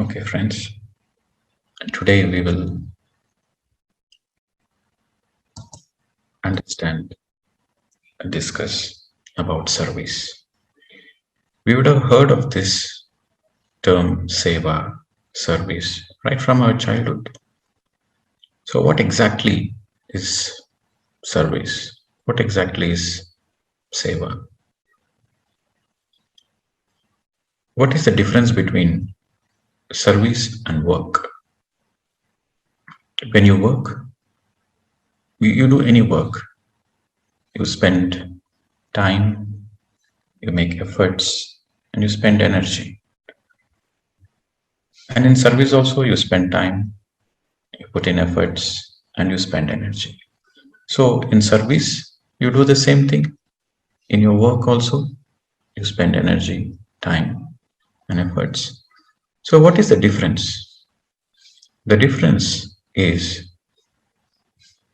Okay, friends, today we will understand and discuss about service. We would have heard of this term seva, service, right from our childhood. So, what exactly is service? What exactly is seva? What is the difference between service and work? When you work, you do any work, you spend time, you make efforts, and you spend energy. And in service also, you spend time, you put in efforts, and you spend energy. So in service, you do the same thing. In your work also, you spend energy, time, and efforts. So what is the difference? The difference is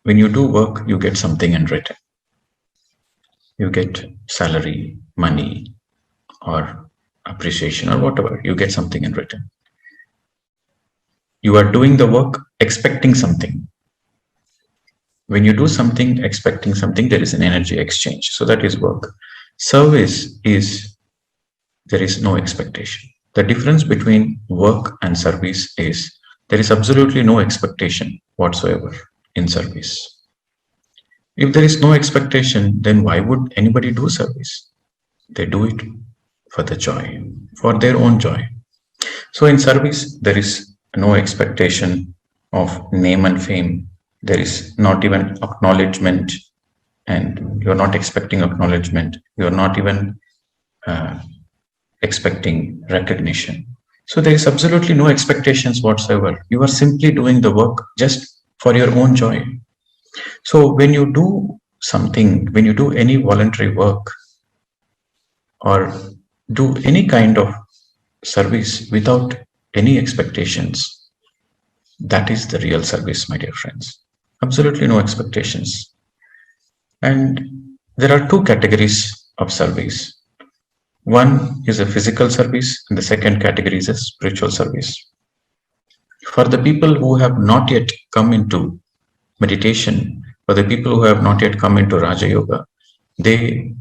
when you do work, you get something in return. You get salary, money, or appreciation, or whatever. You get something in return. You are doing the work expecting something. When you do something expecting something, there is an energy exchange. So that is work. Service is there is no expectation. The difference between work and service is there is absolutely no expectation whatsoever in service. If there is no expectation, then why would anybody do service? They do it for the joy, for their own joy. So in service, there is no expectation of name and fame. There is not even acknowledgement, and you're not expecting acknowledgement. You're not even expecting recognition. So there is absolutely no expectations whatsoever. You are simply doing the work just for your own joy. So when you do something, when you do any voluntary work or do any kind of service without any expectations, that is the real service, my dear friends. Absolutely no expectations. And there are two categories of service. One is a physical service, and the second category is a spiritual service. For the people who have not yet come into meditation, for the people who have not yet come into Raja Yoga, they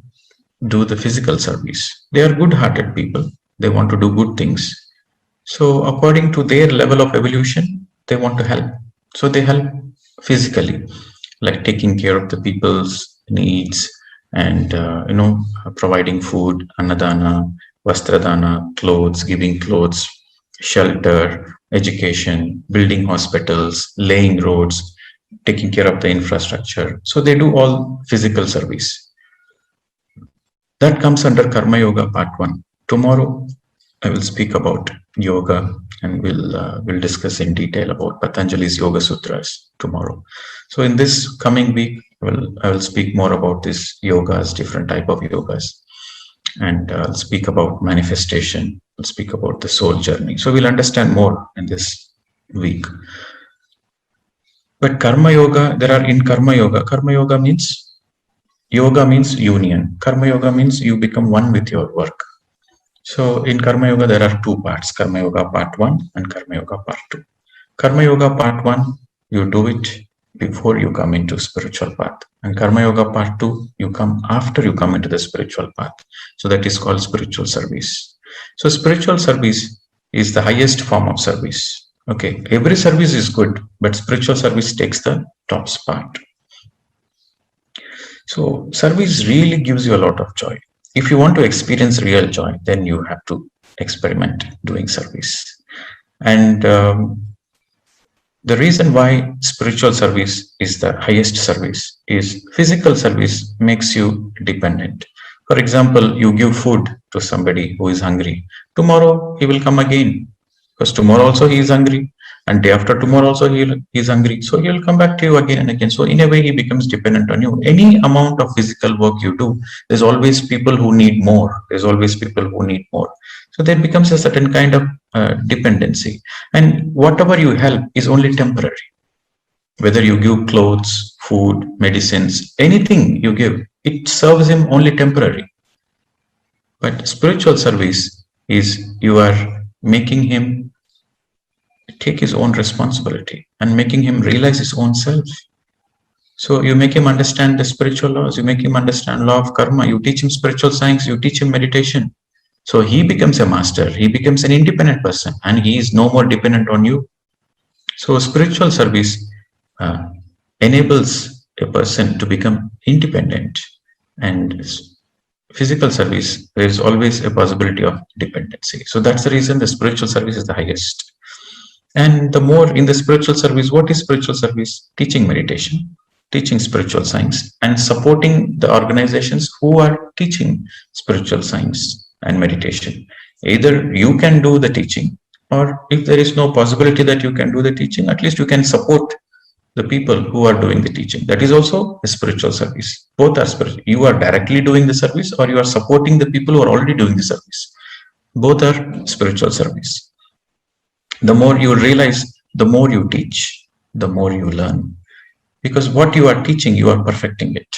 do the physical service. They are good hearted people, they want to do good things. So, according to their level of evolution, they want to help. So, they help physically, like taking care of the people's needs and providing food, annadana, vastradana, clothes, giving clothes, shelter, education, building hospitals, laying roads, taking care of the infrastructure. So they do all physical service. That comes under Karma Yoga Part 1. Tomorrow I will speak about yoga, and we'll discuss in detail about Patanjali's Yoga Sutras tomorrow. So in this coming week, I will speak more about this yogas, different type of yogas, and I'll speak about manifestation. I'll speak about the soul journey. So we'll understand more in this week. But Karma Yoga, there are in Karma Yoga means union. Karma Yoga means you become one with your work. So in Karma Yoga, there are two parts, Karma Yoga Part 1 and Karma Yoga Part 2. Karma Yoga Part 1, you do it before you come into spiritual path. And Karma Yoga Part 2, you come after you come into the spiritual path. So that is called spiritual service. So spiritual service is the highest form of service. Okay, every service is good, but spiritual service takes the top spot. So service really gives you a lot of joy. If you want to experience real joy, then you have to experiment doing service. And the reason why spiritual service is the highest service is physical service makes you dependent. For example, you give food to somebody who is hungry. Tomorrow he will come again, because tomorrow also he is hungry, and day after tomorrow also he is hungry. So he will come back to you again and again. So in a way, he becomes dependent on you. Any amount of physical work you do, there's always people who need more. There's always people who need more. So there becomes a certain kind of dependency. And whatever you help is only temporary. Whether you give clothes, food, medicines, anything you give, it serves him only temporary. But spiritual service is you are making him take his own responsibility and making him realize his own self. So you make him understand the spiritual laws, you make him understand law of karma, you teach him spiritual science, you teach him meditation. So he becomes a master, he becomes an independent person, and he is no more dependent on you. So spiritual service uh, enables a person to become independent, and physical service, there is always a possibility of dependency. So that's the reason the spiritual service is the highest. And the more in the spiritual service, what is spiritual service? Teaching meditation, teaching spiritual science, and supporting the organizations who are teaching spiritual science and meditation. Either you can do the teaching, or if there is no possibility that you can do the teaching, at least you can support the people who are doing the teaching. That is also a spiritual service. Both are spiritual. You are directly doing the service, or you are supporting the people who are already doing the service. Both are spiritual service. The more you realize, the more you teach, the more you learn. Because what you are teaching, you are perfecting it.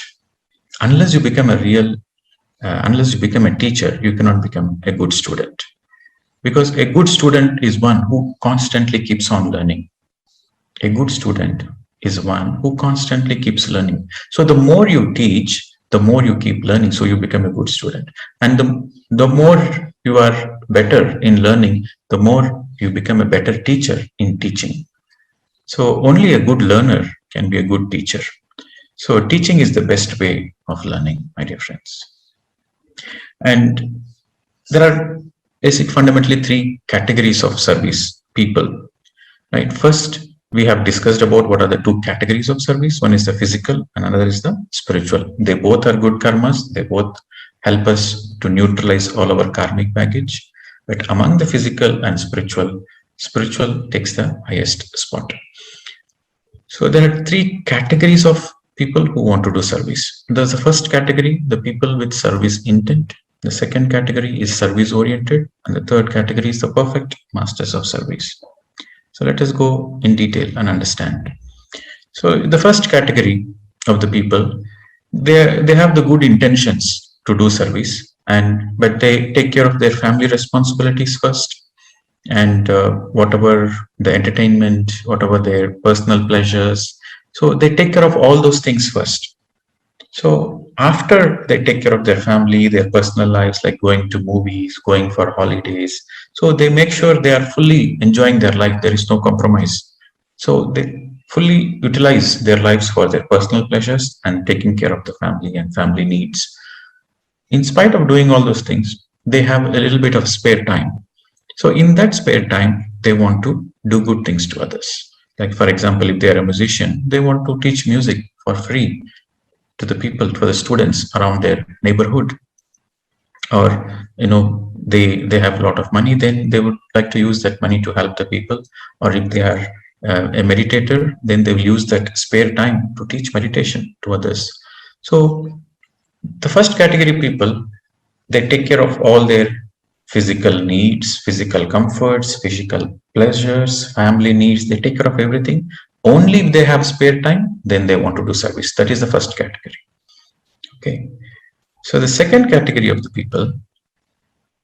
Unless you become unless you become a teacher, you cannot become a good student. Because a good student is one who constantly keeps on learning. A good student is one who constantly keeps learning. So the more you teach, the more you keep learning, so you become a good student. And the more you are better in learning, the more you become a better teacher in teaching. So only a good learner can be a good teacher. So teaching is the best way of learning, my dear friends. And there are fundamentally three categories of service people, right? First, we have discussed about what are the two categories of service. One is the physical and another is the spiritual. They both are good karmas. They both help us to neutralize all our karmic baggage. But among the physical and spiritual takes the highest spot. So there are three categories of people who want to do service. There's the first category, the people with service intent. The second category is service oriented. And the third category is the perfect masters of service. So let us go in detail and understand. So the first category of the people, they have the good intentions to do service, but they take care of their family responsibilities first, and whatever the entertainment, whatever their personal pleasures. So they take care of all those things first. So after they take care of their family, their personal lives, like going to movies, going for holidays, so they make sure they are fully enjoying their life. There is no compromise. So they fully utilize their lives for their personal pleasures and taking care of the family and family needs. In spite of doing all those things, they have a little bit of spare time. So in that spare time, they want to do good things to others. Like, for example, if they are a musician, they want to teach music for free to the people, to the students around their neighborhood. Or, they have a lot of money, then they would like to use that money to help the people. Or if they are a meditator, then they will use that spare time to teach meditation to others. So the first category people, they take care of all their physical needs, physical comforts, physical pleasures, family needs. They take care of everything. Only if they have spare time, then they want to do service. That is the first category. Okay. So the second category of the people,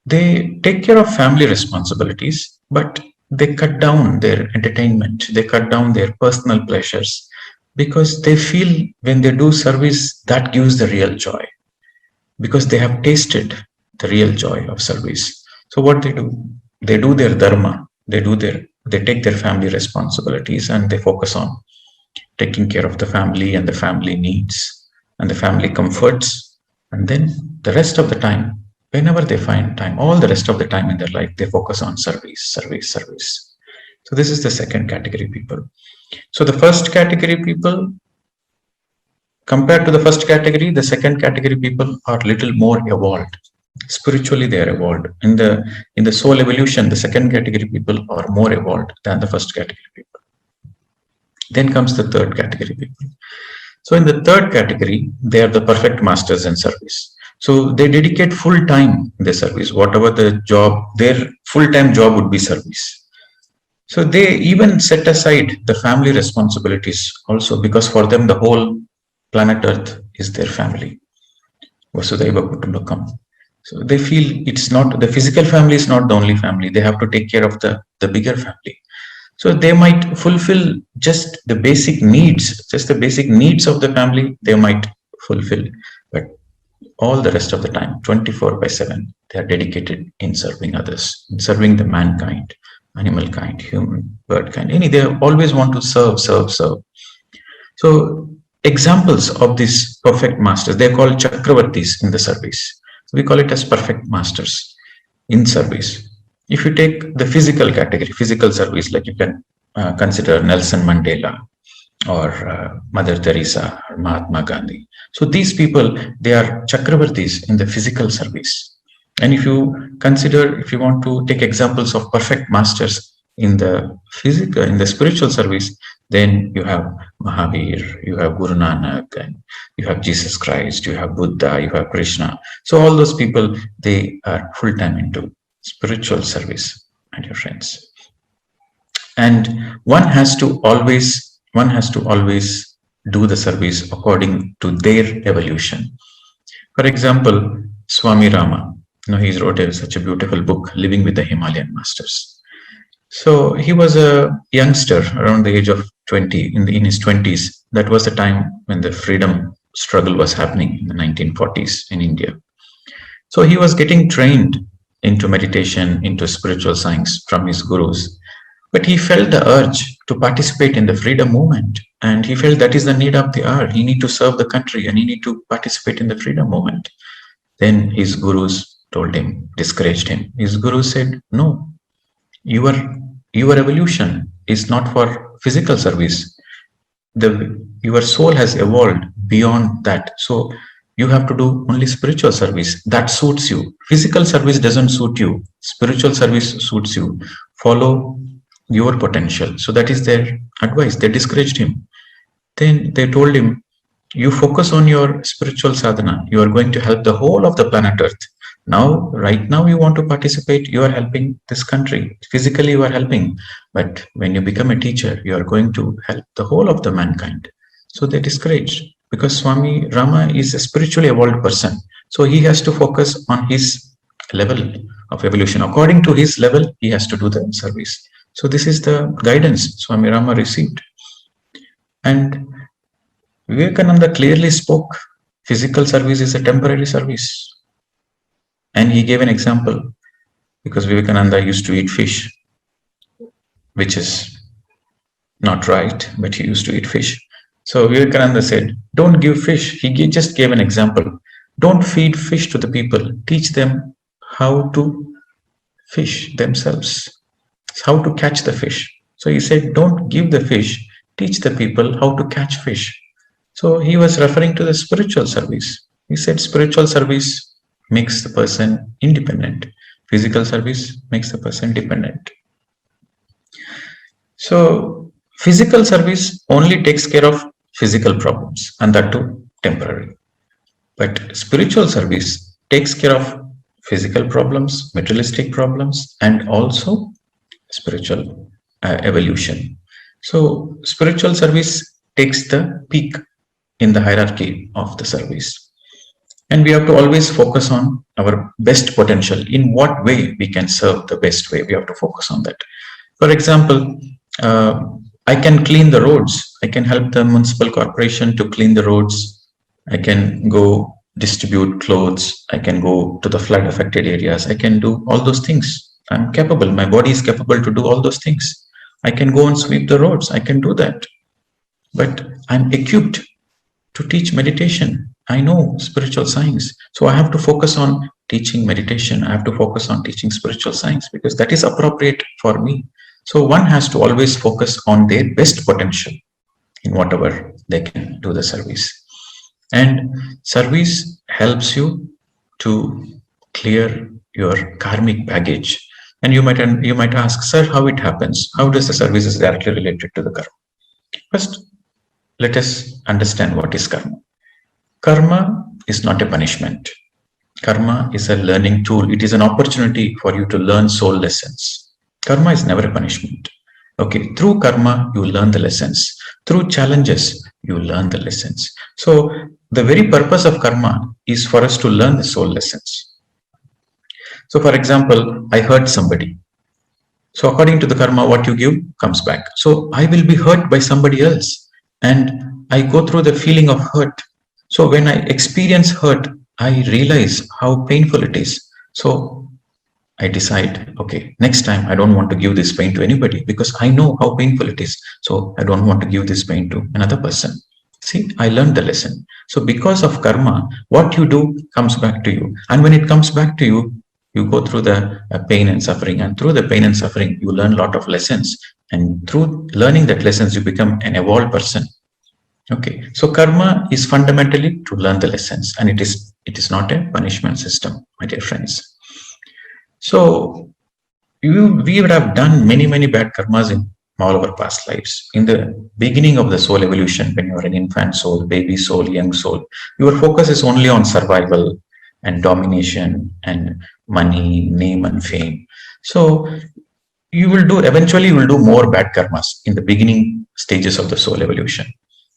they take care of family responsibilities, but they cut down their entertainment. They cut down their personal pleasures because they feel when they do service, that gives the real joy, because they have tasted the real joy of service. So what they do their dharma, they take their family responsibilities and they focus on taking care of the family and the family needs and the family comforts. And then the rest of the time, whenever they find time, all the rest of the time in their life, they focus on service. So this is the second category people. So the first category people, compared to the first category, the second category people are little more evolved. Spiritually, they are evolved. In the soul evolution, the second category people are more evolved than the first category people. Then comes the third category people. So in the third category, they are the perfect masters in service. So they dedicate full time in their service. Whatever the job, their full-time job would be service. So they even set aside the family responsibilities also, because for them, the whole planet Earth is their family. Vasudhaiva Kutumbakam. So they feel it's not, the physical family is not the only family. They have to take care of the bigger family. So they might fulfill just the basic needs of the family, they might fulfill. But all the rest of the time, 24 by 7, they are dedicated in serving others, in serving the mankind, animal kind, human, bird kind. They always want to serve, serve, serve. So examples of these perfect masters, they're called Chakravartis in the service. We call it as perfect masters in service. If you take the physical category, physical service, like you can consider Nelson Mandela or Mother Teresa or Mahatma Gandhi. So these people, they are Chakravartis in the physical service. And if you want to take examples of perfect masters in the physical, in the spiritual service, then you have Mahavir, you have Guru Nanak, and you have Jesus Christ, you have Buddha, you have Krishna. So all those people, they are full time into spiritual service, my dear friends. And one has to always do the service according to their evolution. For example, Swami Rama, he wrote such a beautiful book, Living with the Himalayan Masters. So he was a youngster around the age of 20, in his 20s. That was the time when the freedom struggle was happening in the 1940s in India. So he was getting trained into meditation, into spiritual science from his gurus. But he felt the urge to participate in the freedom movement. And he felt that is the need of the hour. He need to serve the country and he need to participate in the freedom movement. Then his gurus told him, discouraged him. His guru said, no, your evolution is not for physical service. Your soul has evolved beyond that. So you have to do only spiritual service. That suits you. Physical service doesn't suit you. Spiritual service suits you. Follow your potential. So that is their advice. They discouraged him. Then they told him, you focus on your spiritual sadhana. You are going to help the whole of the planet Earth. Now, right now you want to participate. You are helping this country. Physically you are helping. But when you become a teacher, you are going to help the whole of the mankind. So they discouraged, because Swami Rama is a spiritually evolved person. So he has to focus on his level of evolution. According to his level, he has to do the service. So this is the guidance Swami Rama received. And Vivekananda clearly spoke, physical service is a temporary service. And he gave an example, because Vivekananda used to eat fish, which is not right, but he used to eat fish. So Vivekananda said, don't give fish. He just gave an example. Don't feed fish to the people. Teach them how to fish themselves, how to catch the fish. So he said, don't give the fish. Teach the people how to catch fish. So he was referring to the spiritual service. He said spiritual service makes the person independent. Physical service makes the person dependent. So physical service only takes care of physical problems, and that too temporary. But spiritual service takes care of physical problems, materialistic problems, and also spiritual evolution. So spiritual service takes the peak in the hierarchy of the service. And we have to always focus on our best potential. In what way we can serve the best way, we have to focus on that. For example, I can clean the roads. I can help the municipal corporation to clean the roads. I can go distribute clothes. I can go to the flood affected areas. I can do all those things. I'm capable. My body is capable to do all those things. I can go and sweep the roads. I can do that. But I'm equipped to teach meditation. I know spiritual science. So I have to focus on teaching meditation. I have to focus on teaching spiritual science, because that is appropriate for me. So one has to always focus on their best potential in whatever they can do the service. And service helps you to clear your karmic baggage. And you might ask, sir, how it happens? How does the service is directly related to the karma? First, let us understand what is karma. Karma is not a punishment. Karma is a learning tool. It is an opportunity for you to learn soul lessons. Karma is never a punishment. Okay, through karma, you learn the lessons. Through challenges, you learn the lessons. So the very purpose of karma is for us to learn the soul lessons. So for example, I hurt somebody. So according to the karma, what you give comes back. So I will be hurt by somebody else, and I go through the feeling of hurt. So when I experience hurt, I realize how painful it is. So I decide, okay, next time I don't want to give this pain to anybody because I know how painful it is. So I don't want to give this pain to another person. See, I learned the lesson. So because of karma, what you do comes back to you. And when it comes back to you, you go through the pain and suffering. And through the pain and suffering, you learn a lot of lessons. And through learning that lessons, you become an evolved person. Okay. So karma is fundamentally to learn the lessons. And it is not a punishment system, my dear friends. So we would have done many bad karmas in all our past lives. In the beginning of the soul evolution, when you are an infant soul, baby soul, young soul, your focus is only on survival and domination and money, name, and fame. So eventually you will do more bad karmas in the beginning stages of the soul evolution.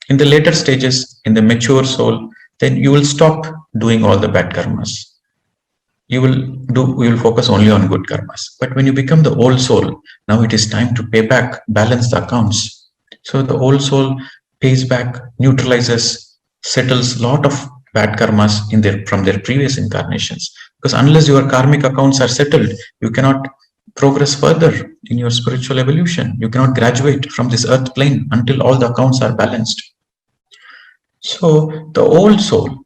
In the later stages, in the mature soul, then you will stop doing all the bad karmas. You will focus only on good karmas. But when you become the old soul, now it is time to pay back, balance the accounts. So the old soul pays back, neutralizes, settles a lot of bad karmas from their previous incarnations. Because unless your karmic accounts are settled, you cannot progress further in your spiritual evolution. You cannot graduate from this earth plane until all the accounts are balanced. So the old soul,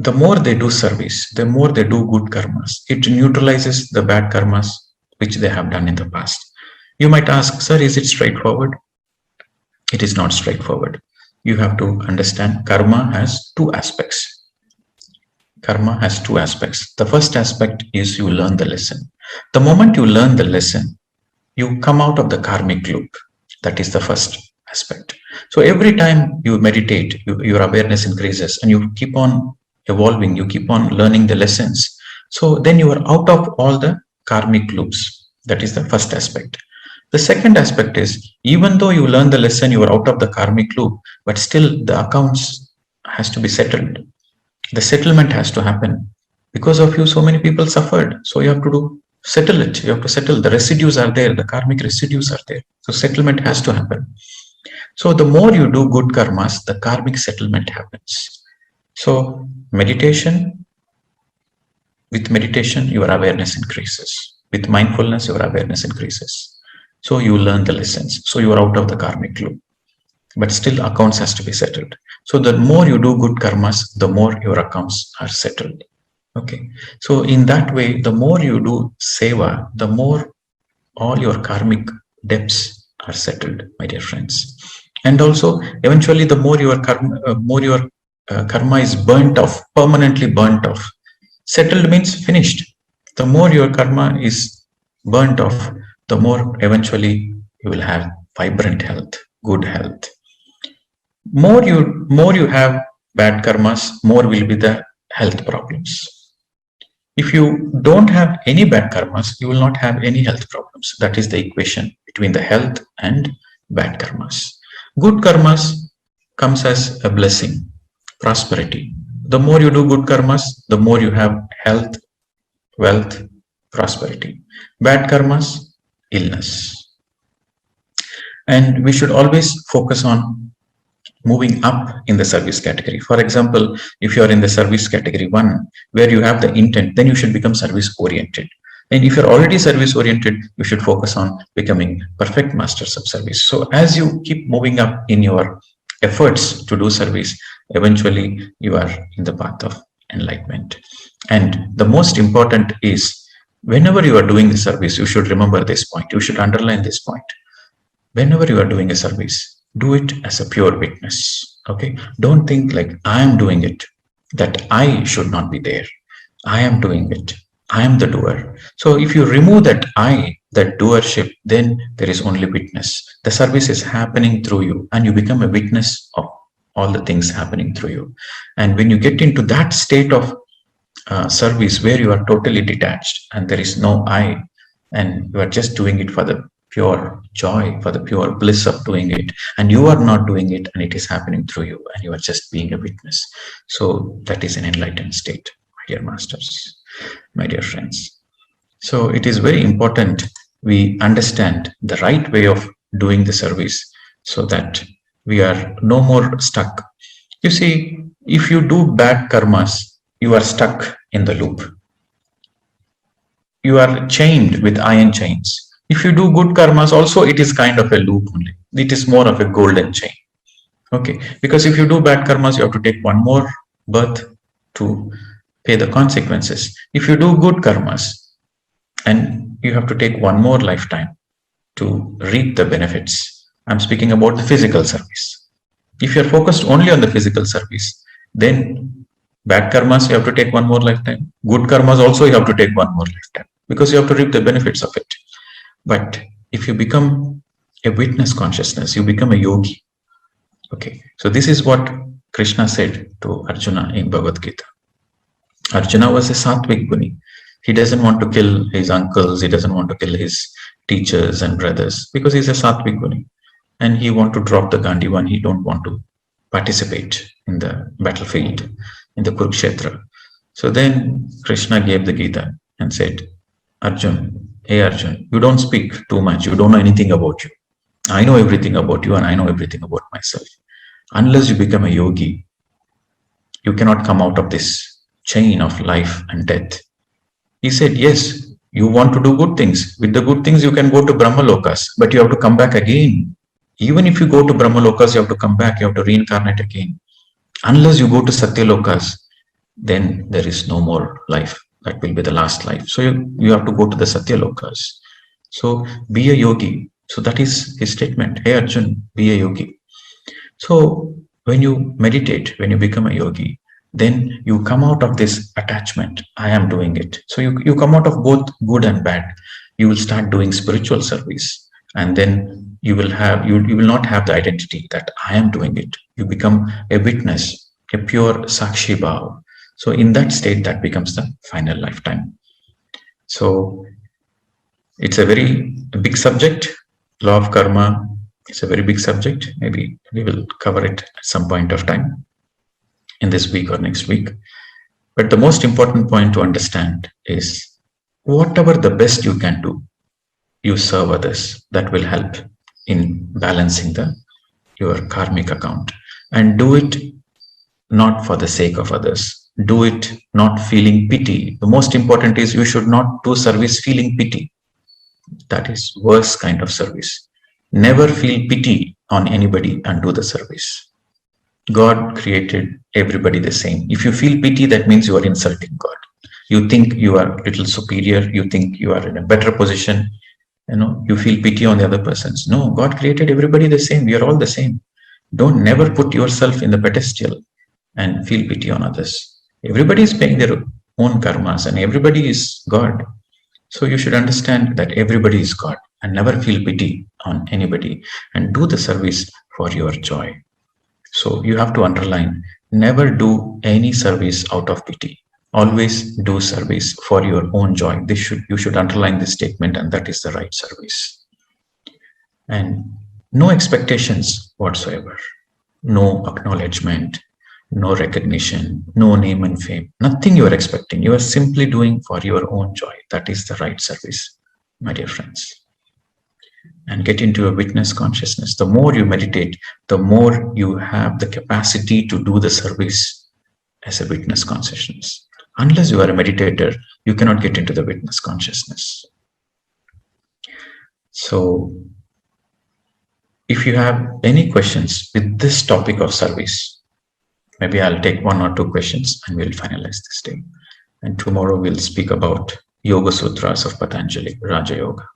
the more they do service, the more they do good karmas. It neutralizes the bad karmas which they have done in the past. You might ask, sir, is it straightforward? It is not straightforward. You have to understand karma has two aspects. Karma has two aspects. The first aspect is you learn the lesson. The moment you learn the lesson, you come out of the karmic loop. That is the first aspect. So every time you meditate, your awareness increases and you keep on evolving, you keep on learning the lessons. So then you are out of all the karmic loops. That is the first aspect. The second aspect is, even though you learn the lesson, you are out of the karmic loop, but still the accounts has to be settled. The settlement has to happen. Because of you, so many people suffered. So you have to settle it. You have to settle. The residues are there. The karmic residues are there. So settlement has to happen. So the more you do good karmas, the karmic settlement happens. So with meditation, your awareness increases. With mindfulness, your awareness increases. So you learn the lessons. So you are out of the karmic loop. But still accounts has to be settled. So the more you do good karmas, the more your accounts are settled. Okay. So in that way, the more you do seva, the more all your karmic debts are settled, my dear friends. And also, eventually, the more your karma is burnt off, permanently burnt off. Settled means finished. The more your karma is burnt off, the more eventually you will have vibrant health, good health. More you have bad karmas, more will be the health problems. If you don't have any bad karmas, you will not have any health problems. That is the equation between the health and bad karmas. Good karmas comes as a blessing, prosperity. The more you do good karmas, the more you have health, wealth, prosperity. Bad karmas, illness. And we should always focus on moving up in the service category. For example, if you are in the service category 1, where you have the intent, then you should become service oriented. And if you're already service oriented, you should focus on becoming perfect masters of service. So as you keep moving up in your efforts to do service, eventually you are in the path of enlightenment. And the most important is, whenever you are doing the service, you should remember this point. You should underline this point. Whenever you are doing a service, do it as a pure witness. Okay. Don't think like I am doing it, that I should not be there. I am doing it. I am the doer. So if you remove that I, that doership, then there is only witness. The service is happening through you and you become a witness of all the things happening through you. And when you get into that state of service where you are totally detached and there is no I, and you are just doing it for the pure joy, for the pure bliss of doing it, and you are not doing it and it is happening through you and you are just being a witness. So that is an enlightened state, my dear masters, my dear friends. So it is very important we understand the right way of doing the service so that we are no more stuck. You see, if you do bad karmas, you are stuck in the loop. You are chained with iron chains. If you do good karmas, also it is kind of a loop only. It is more of a golden chain. Okay, because if you do bad karmas, you have to take one more birth to pay the consequences. If you do good karmas, and you have to take one more lifetime to reap the benefits. I'm speaking about the physical service. If you're focused only on the physical service, then bad karmas you have to take one more lifetime. Good karmas also you have to take one more lifetime because you have to reap the benefits of it. But if you become a witness consciousness, you become a yogi. Okay, so this is what Krishna said to Arjuna in Bhagavad Gita. Arjuna was a sattvic guni. He doesn't want to kill his uncles, he doesn't want to kill his teachers and brothers because he's a sattvic guni. And he want to drop the Gandivan, he don't want to participate in the battlefield, in the Kurukshetra. So then Krishna gave the Gita and said, Arjun, hey Arjun, you don't speak too much, you don't know anything about you. I know everything about you and I know everything about myself. Unless you become a yogi, you cannot come out of this chain of life and death. He said, yes, you want to do good things. With the good things, you can go to Brahmalokas, but you have to come back again. Even if you go to Brahmalokas, you have to come back, you have to reincarnate again. Unless you go to Satyalokas, then there is no more life. That will be the last life. So you have to go to the Satyalokas. So be a yogi. So that is his statement. Hey Arjun, be a yogi. So when you meditate, when you become a yogi, then you come out of this attachment. I am doing it. So you come out of both good and bad. You will start doing spiritual service, and then you will not have the identity that I am doing it. You become a witness, a pure sakshi bhav. So in that state, that becomes the final lifetime. So it's a very big subject. Law of karma is a very big subject. Maybe we will cover it at some point of time in this week or next week. But the most important point to understand is whatever the best you can do, you serve others. That will help in balancing your karmic account. And do it not for the sake of others. Do it not feeling pity. The most important is you should not do service feeling pity. That is worst kind of service. Never feel pity on anybody and do the service. God created everybody the same. If you feel pity, that means you are insulting God. You think you are a little superior. You think you are in a better position. You feel pity on the other persons. No, God created everybody the same. We are all the same. Don't never put yourself in the pedestal and feel pity on others. Everybody is paying their own karmas and everybody is God. So you should understand that everybody is God and never feel pity on anybody and do the service for your joy. So you have to underline, never do any service out of pity. Always do service for your own joy. You should underline this statement, and that is the right service. And no expectations whatsoever. No acknowledgement, no recognition, no name and fame. Nothing you are expecting. You are simply doing for your own joy. That is the right service, my dear friends. And get into a witness consciousness. The more you meditate, the more you have the capacity to do the service as a witness consciousness. Unless you are a meditator, you cannot get into the witness consciousness. So, if you have any questions with this topic of service, maybe I'll take 1 or 2 questions and we'll finalize this day. And tomorrow we'll speak about Yoga Sutras of Patanjali, Raja Yoga.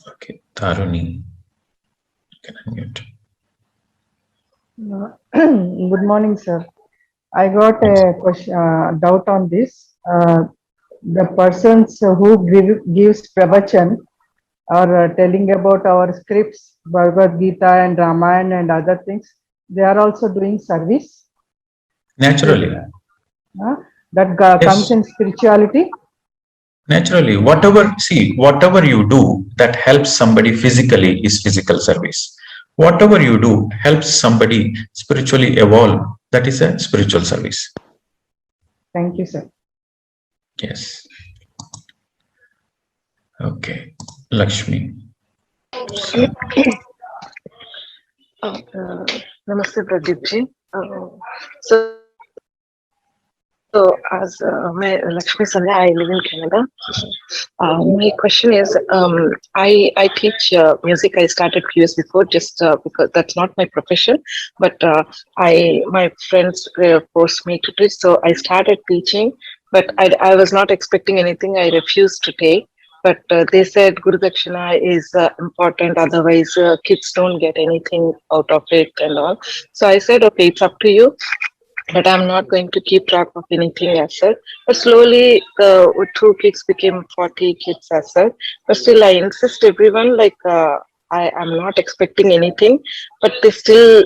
Okay, Taruni, can I unmute? Good morning, sir. I got a question, doubt on this. The persons who gives pravachan or telling about our scripts, Bhagavad Gita and Ramayana and other things, they are also doing service. Naturally. That comes in spirituality. Naturally, whatever you do that helps somebody physically is physical service. Whatever you do helps somebody spiritually evolve, that is a spiritual service. Thank you, sir. Yes. Okay. Lakshmi. So, Namaste, Pradeep ji. So, as my Lakshmi Sandhya, I live in Canada. My question is, I teach music. I started few years before, just because that's not my profession, but I my friends forced me to teach, so I started teaching. But I was not expecting anything. I refused to take. But they said Guru Dakshina is important, otherwise kids don't get anything out of it and all. So I said, okay, it's up to you, but I'm not going to keep track of anything as such. But slowly, the 2 kids became 40 kids as such. But still, I insist everyone like I am not expecting anything, but they still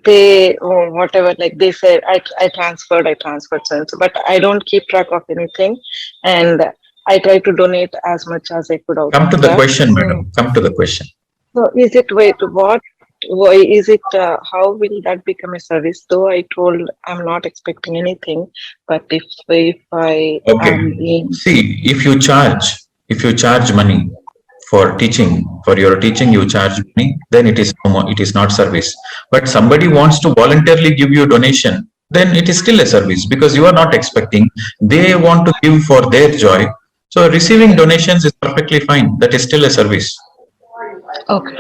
pay or whatever. Like they said, I transferred, so but I don't keep track of anything, and I try to donate as much as I could out come of to the that. question, madam. Come to the question. So is it wait what? Why is it? How will that become a service? Though I told I'm not expecting anything, but if I Okay. am being See, if you charge money for teaching, for your teaching, you charge money, then it is it is not service. But somebody wants to voluntarily give you a donation, then it is still a service because you are not expecting. They want to give for their joy. So receiving donations is perfectly fine. That is still a service. okay,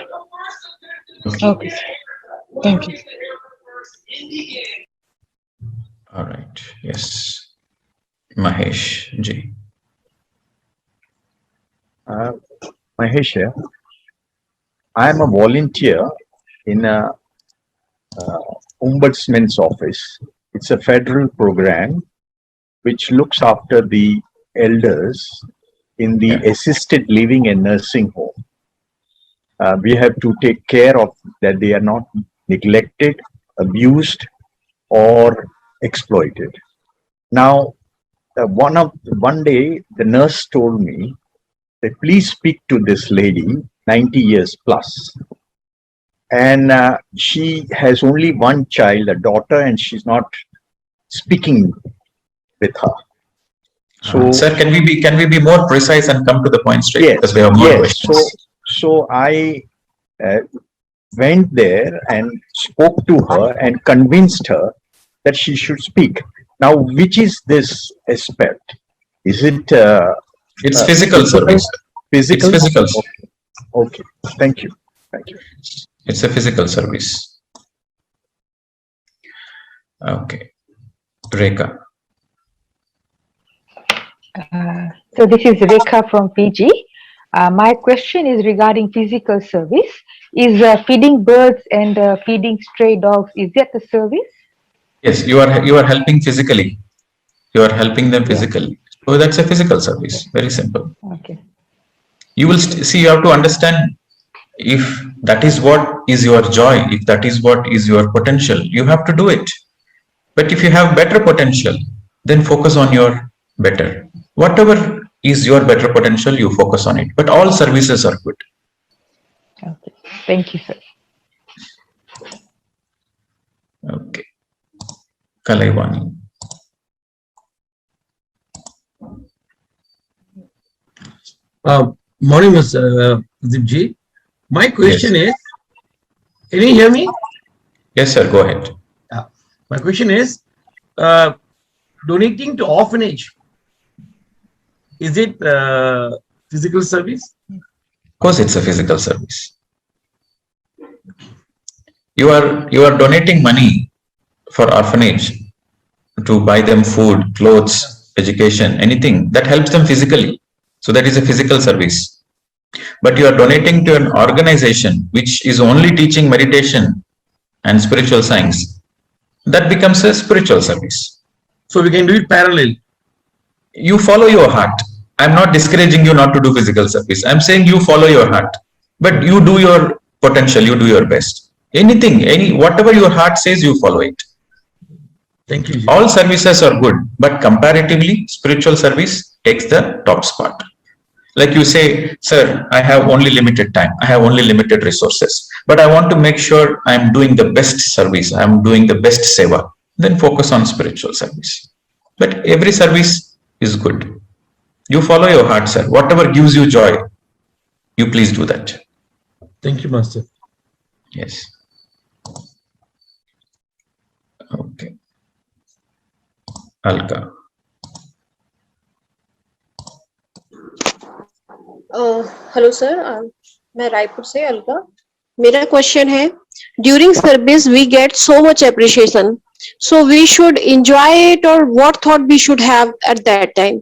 Okay. okay, thank you. All right. Yes. Mahesh Ji. Uh, Mahesh here. I am a volunteer in a ombudsman's office. It's a federal program which looks after the elders in the Yeah. assisted living and nursing home. We have to take care of that they are not neglected, abused, or exploited. Now, one day the nurse told me that please speak to this lady, 90 years plus, and she has only one child, a daughter, and she's not speaking with her. So, Sir, can we be more precise and come to the point straight yes, because we have more yes. questions. So I uh, went there and spoke to her and convinced her that she should speak. Now, which is this aspect? Is it It's physical service. It's Physical? physical. Okay. Thank you. Thank you. It's a physical service. Okay. Rekha. So this is Rekha from PG. My question is regarding physical service. Is feeding birds and feeding stray dogs, is that a service? Yes, you are helping physically. You are helping them physically. So that's a physical service. Very simple. Okay. You will see. You have to understand if that is what is your joy. If that is what is your potential, you have to do it. But if you have better potential, then focus on your better. Whatever is your better potential, you focus on it. But all services are good. Okay. Thank you, sir. Okay. Kalaivani. Morning, Mr. Pradeep ji. My question is, can you hear me? Yes, sir. Go ahead. My question is, donating to orphanage, is it physical service? Of course, it's a physical service. You are donating money for orphanage to buy them food, clothes, education, anything that helps them physically. So that is a physical service. But you are donating to an organization which is only teaching meditation and spiritual science. That becomes a spiritual service. So we can do it parallel. You follow your heart. I'm not discouraging you not to do physical service. I'm saying you follow your heart. But you do your potential, you do your best. Anything, whatever your heart says, you follow it. Thank you. All services are good, but comparatively, spiritual service takes the top spot. Like you say, sir, I have only limited time, I have only limited resources, but I want to make sure I'm doing the best service, I'm doing the best seva. Then focus on spiritual service. But every service is good. You follow your heart, sir. Whatever gives you joy, you please do that. Thank you, Master. Yes. Okay. Alka. Hello sir, मैं रायपुर से अलका. मेरा question है, during service we get so much appreciation, so we should enjoy it, or what thought we should have at that time?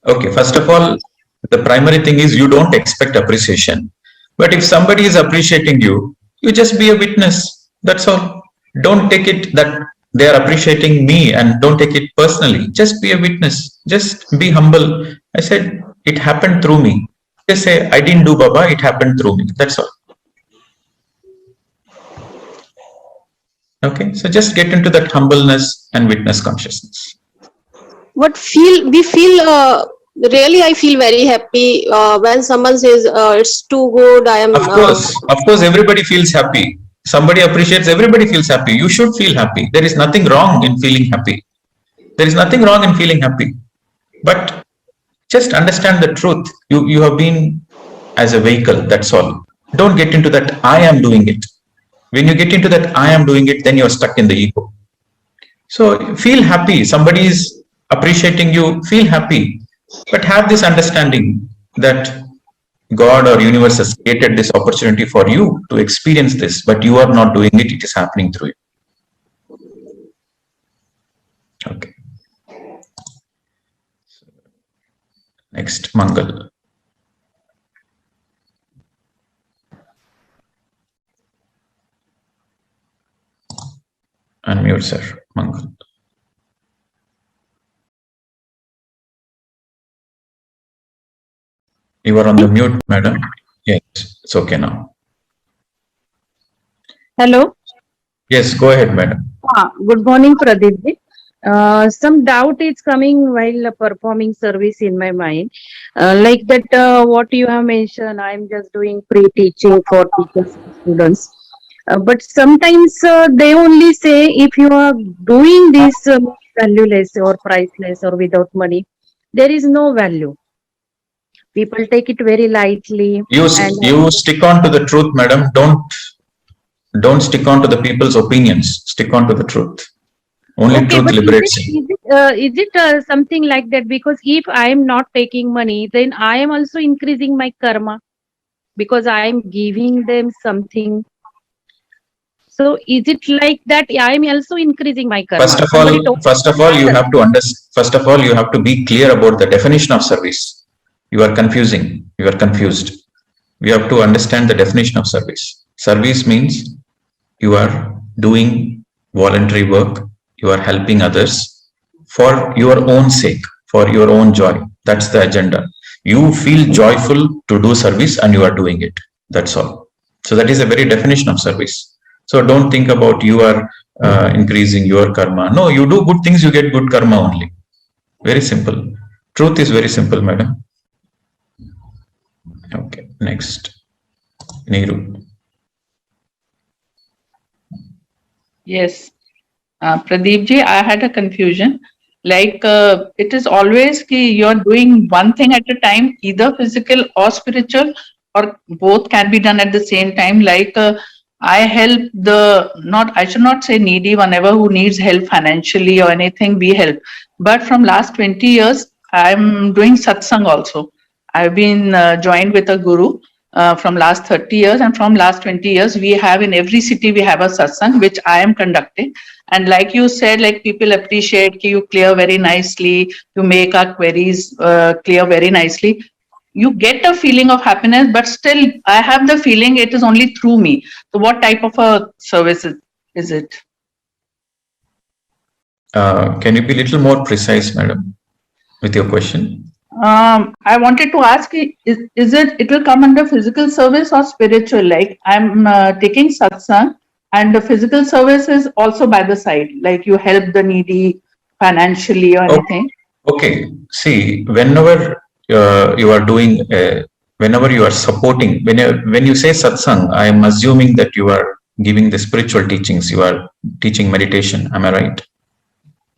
Okay, first of all, the primary thing is you don't expect appreciation. But if somebody is appreciating you, you just be a witness. That's all. Don't take it that they are appreciating me and don't take it personally. Just be a witness. Just be humble. I said, it happened through me. Just say, I didn't do Baba, it happened through me. That's all. Okay, so just get into that humbleness and witness consciousness. What we feel really, I feel very happy when someone says it's too good. I am Of course, everybody feels happy. Somebody appreciates, everybody feels happy. You should feel happy. There is nothing wrong in feeling happy. There is nothing wrong in feeling happy. But just understand the truth. You have been as a vehicle, that's all. Don't get into that I am doing it. When you get into that I am doing it, then you're stuck in the ego. So feel happy. Somebody is appreciating you, feel happy. But have this understanding that God or universe has created this opportunity for you to experience this, but you are not doing it, it is happening through you. Okay. Next, Mangal. Unmute, sir. Mangal. You are on the mute, madam. Yes, it's okay now. Hello. Yes, go ahead, madam. Good morning, Pradeep. Some doubt is coming while performing service in my mind. Like that, what you have mentioned, I'm just doing pre-teaching for teachers and students. But sometimes they only say if you are doing this valueless or priceless or without money, there is no value. People take it very lightly. You stick on to the truth, madam. Don't stick on to the people's opinions. Stick on to the truth. Only truth liberates you. Is it something like that? Because if I am not taking money, then I am also increasing my karma because I am giving them something. So is it like that? I am also increasing my karma. First of all, you have to understand. First of all, you have to be clear about the definition of service. You are confusing. You are confused. We have to understand the definition of service. Service means you are doing voluntary work. You are helping others for your own sake, for your own joy. That's the agenda. You feel joyful to do service and you are doing it. That's all. So that is a very definition of service. So don't think about you are increasing your karma. No, you do good things, you get good karma only. Very simple. Truth is very simple, madam. Okay, next. Neeru. Yes. Pradeep ji, I had a confusion. Like it is always ki you're doing one thing at a time, either physical or spiritual, or both can be done at the same time. Like I help I should not say needy, whenever who needs help financially or anything, we help. But from last 20 years, I'm doing satsang also. I've been joined with a guru from last 30 years, and from last 20 years, we have in every city, we have a satsang, which I am conducting. And like you said, like people appreciate you clear very nicely, you make our queries clear very nicely. You get a feeling of happiness, but still I have the feeling it is only through me. So what type of a service is it? Can you be a little more precise, madam, with your question? I wanted to ask, it will come under physical service or spiritual? Like I'm taking satsang and the physical service is also by the side, like you help the needy financially or anything. Okay, see, whenever you are doing, whenever you are supporting, when you say satsang, I am assuming that you are giving the spiritual teachings, you are teaching meditation, am I right?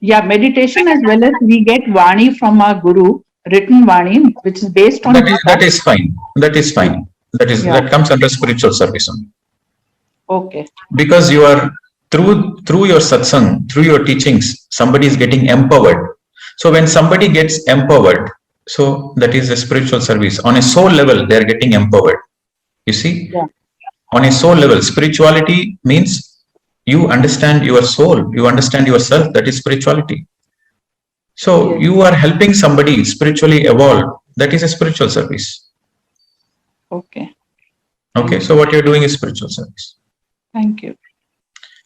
Yeah, meditation as well as we get Vani from our Guru, written Vani, which is based on That is fine. That is fine. Yeah. That comes under spiritual service only. Okay. Because you are through your satsang, through your teachings, somebody is getting empowered. So when somebody gets empowered, so that is a spiritual service. On a soul level, they are getting empowered. You see, Yeah. on a soul level, spirituality means you understand your soul, you understand yourself. That is spirituality. So Yes. you are helping somebody spiritually evolve. That is a spiritual service. Okay. Okay, so what you're doing is spiritual service. Thank you.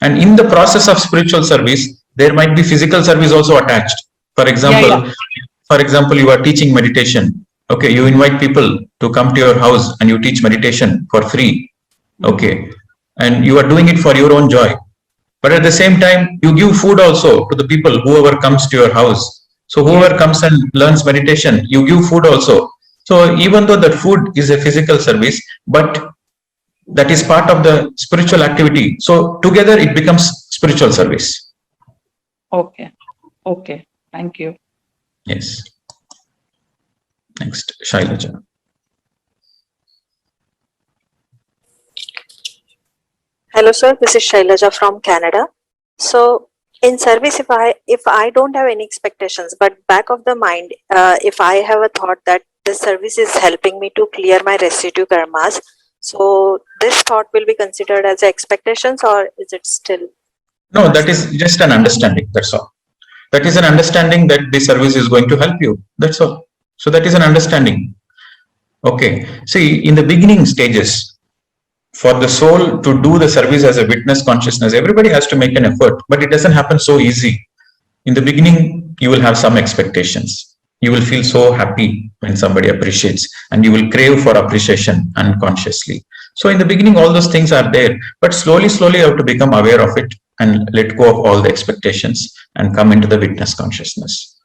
And in the process of spiritual service, there might be physical service also attached. For example, you are teaching meditation. Okay, you invite people to come to your house and you teach meditation for free. Okay, and you are doing it for your own joy. But at the same time, you give food also to the people, whoever comes to your house. So whoever comes and learns meditation, you give food also. So even though that food is a physical service, but that is part of the spiritual activity. So together it becomes spiritual service. Okay. Okay. Thank you. Yes. Next, Shailaja. Hello, sir. This is Shailaja from Canada. So, in service, if I don't have any expectations, but back of the mind, if I have a thought that this service is helping me to clear my residue karmas, so this thought will be considered as expectations, or is it still? No, that is just an understanding. That's all. That is an understanding that the service is going to help you. That's all. So that is an understanding. Okay. See, in the beginning stages, for the soul to do the service as a witness consciousness, everybody has to make an effort, but it doesn't happen so easy. In the beginning, you will have some expectations. You will feel so happy when somebody appreciates, and you will crave for appreciation unconsciously. So in the beginning, all those things are there, but slowly, you have to become aware of it and let go of all the expectations and come into the witness consciousness.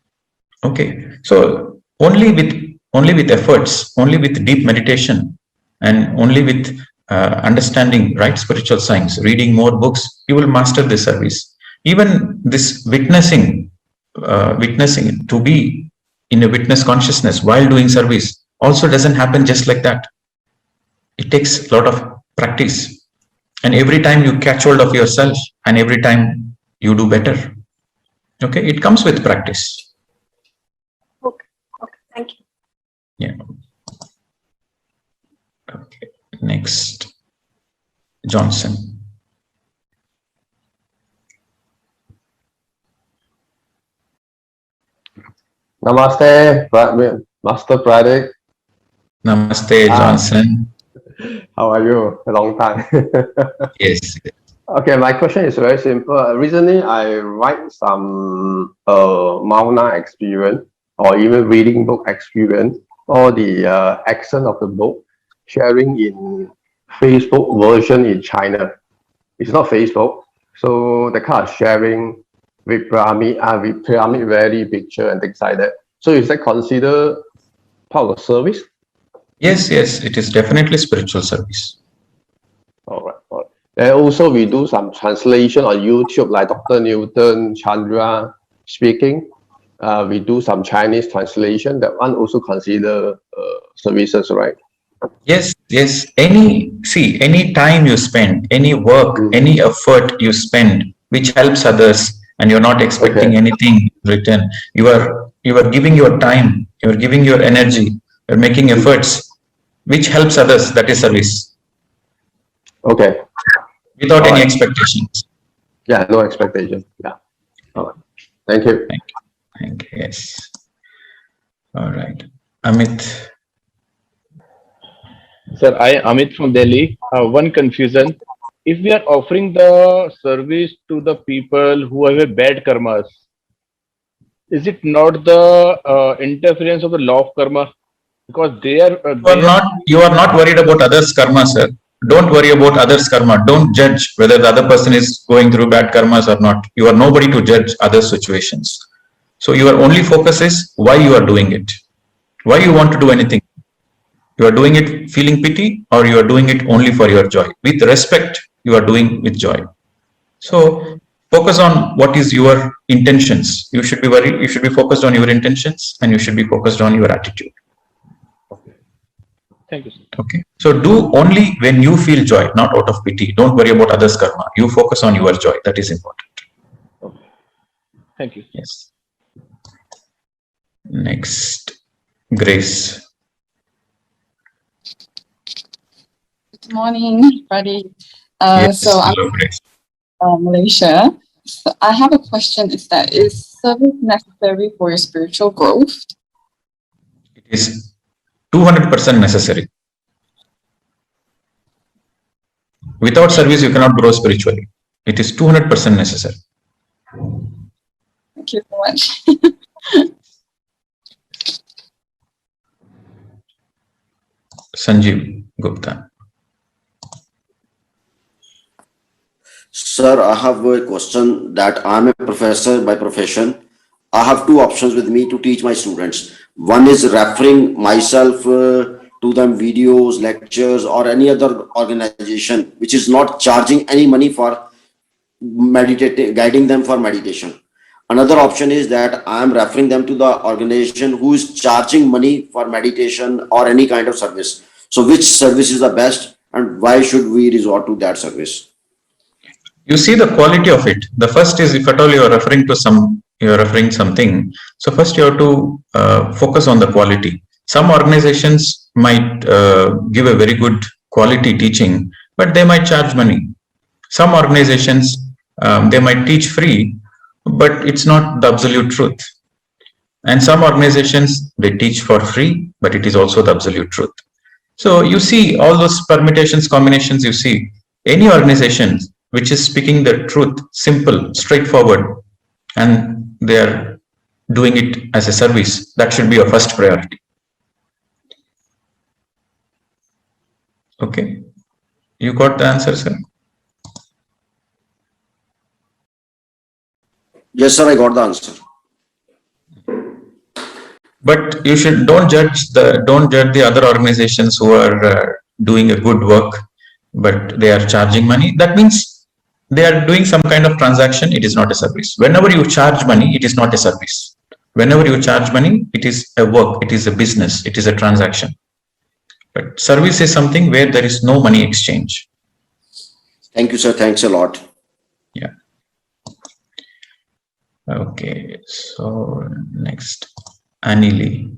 Okay. So only with efforts, only with deep meditation, and only with understanding right spiritual science, reading more books, you will master this service. Even this witnessing to be in a witness consciousness while doing service also doesn't happen just like that. It takes a lot of practice, and every time you catch hold of yourself, and every time you do better. Okay, it comes with practice. Okay, thank you. Yeah. Okay. Next, Johnson. Namaste, Master Pradeep. Namaste, Johnson. How are you? A long time. Yes. Okay, my question is very simple. Recently, I write some Mauna experience or even reading book experience, or the action of the book, sharing in Facebook version in China. It's not Facebook, so the kind of sharing with pyramid ready picture and things like that. So is that considered part of service? Yes, it is definitely spiritual service. All right. And also we do some translation on YouTube, like Dr. Newton, Chandra speaking. We do some Chinese translation. That one also consider services, right? Yes. Any time you spend, any work, any effort you spend, which helps others, and you're not expecting anything in return. You are giving your time, you're giving your energy, you're making efforts, which helps others. That is service. Okay. Without any expectations. Yeah, no expectation. Yeah. All right. Thank you. Thank you. Yes. All right. Amit. Sir, I am Amit from Delhi. One confusion. If we are offering the service to the people who have a bad karmas, is it not the interference of the law of karma? Because they are. You are not worried about others' karma, sir. Don't worry about others' karma. Don't judge whether the other person is going through bad karmas or not. You are nobody to judge other situations. So your only focus is why you are doing it. Why you want to do anything. You are doing it feeling pity, or you are doing it only for your joy. With respect, you are doing with joy. So focus on what is your intentions. You should be focused on your intentions, and you should be focused on your attitude. Thank you, sir. Okay. So do only when you feel joy, not out of pity. Don't worry about others' karma. You focus on your joy. That is important. Okay. Thank you. Yes. Next, Grace. Good morning, Pradeep. Yes. So I'm Hello, Grace. from Malaysia. So I have a question: is service necessary for your spiritual growth? It is 200% necessary. Without service, you cannot grow spiritually. It is 200% necessary. Thank you so much. Sanjeev Gupta. Sir, I have a question that I'm a professor by profession. I have two options with me to teach my students. One is referring myself to them videos, lectures, or any other organization which is not charging any money for meditating, guiding them for meditation. Another option is that I am referring them to the organization who is charging money for meditation or any kind of service. So which service is the best and why should we resort to that service? You see the quality of it. The first is, if at all you are referring to something. So first you have to focus on the quality. Some organizations might give a very good quality teaching, but they might charge money. Some organizations, they might teach free, but it's not the absolute truth. And some organizations, they teach for free, but it is also the absolute truth. So you see all those permutations, combinations, you see any organization which is speaking the truth, simple, straightforward, and they are doing it as a service, that should be your first priority. Okay. You got the answer, sir? Yes, sir, I got the answer. But you should don't judge the other organizations who are doing a good work, but they are charging money. That means they are doing some kind of transaction. It is not a service. Whenever you charge money, it is not a service. Whenever you charge money, it is a work. It is a business. It is a transaction. But service is something where there is no money exchange. Thank you, sir. Thanks a lot. Yeah. Okay. So next, Anili.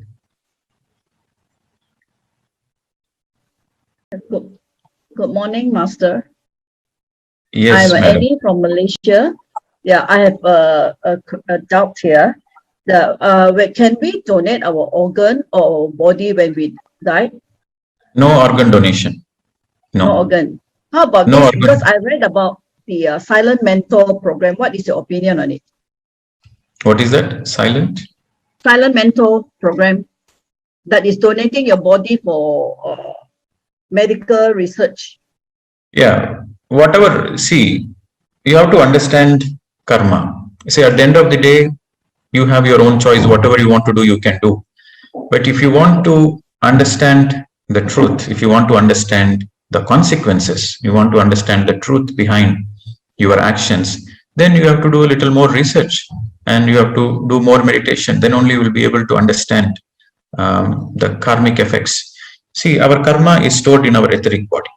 Good morning, Master. Yes, I'm madam. Annie from Malaysia. Yeah, I have a doubt here. Can we donate our organ or body when we die? No organ donation. No organ. How about No this? organ. Because I read about the silent mentor program. What is your opinion on it? What is that? Silent? Silent mentor program that is donating your body for medical research. Yeah. Whatever. See, you have to understand karma. See, at the end of the day, you have your own choice. Whatever you want to do, you can do. But if you want to understand the truth, if you want to understand the consequences, you want to understand the truth behind your actions, then you have to do a little more research and you have to do more meditation. Then only you will be able to understand the karmic effects. See, our karma is stored in our etheric body,